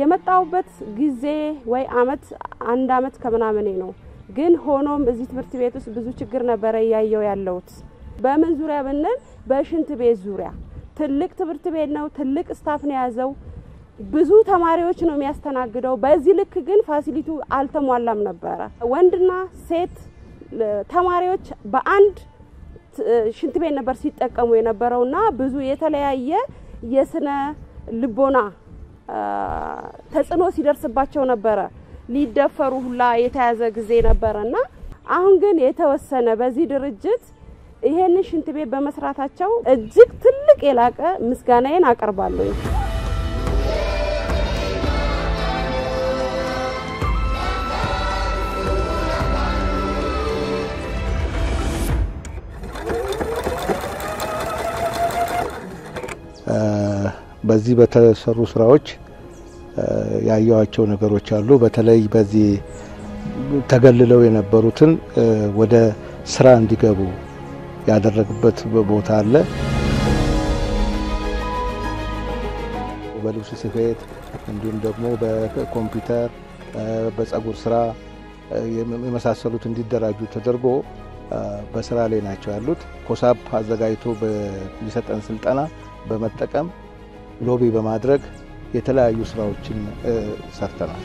የመጣውበት ጊዜ ወይ አንድ አመት ከምናምን ነው ግን ሆኖም እዚህ ትምህርት ቤት ውስጥ ብዙ ችግር ነበር ያያየው ያለውት በምን ዙሪያ ብንል በሽንት ቤት ዙሪያ ትልቅ ትምህርት ቤት ነው ትልቅ ስታፍ ነው ያዘው ብዙ ተማሪዎች ነው የሚያስተናግደው በዚህ ልክ ግን ፋሲሊቲ አልተሟላም ነበር ወንድና ሴት ተማሪዎች በአንድ ሽንት ቤት ነበር ሲጠቀሙ የነበረውና ብዙ የተለያየ የስነ ልቦና ተጽኖ ሲደርስባቸው ነበር ሊደፈሩ ሁላ የተያዘ ጊዜ ነበርና አሁን ግን የተወሰነ በዚህ ድርጅት ይሄን ሽንት ቤት በመስራታቸው እጅግ ትልቅ የላቀ ምስጋናዬን አቀርባለሁ በዚህ በተሰሩ ስራዎች ያያዋቸው ነገሮች አሉ በተለይ በዚህ ተገልለው የነበሩትን ወደ ስራ እንዲገቡ ያደረግበት ቦታ አለ በልብስ ስፌት እንዲሁም ደግሞ በኮምፒውተር በፀጉር ስራ የመሳሰሉት እንዲደራጁ ተደርጎ በስራ ላይ ናቸው ያሉት ኮሳፕ አዘጋጅቶ በሚሰጠን ስልጠና በመጠቀም ሎቢ በማድረግ የተለያዩ ስራዎችን ሰርተናል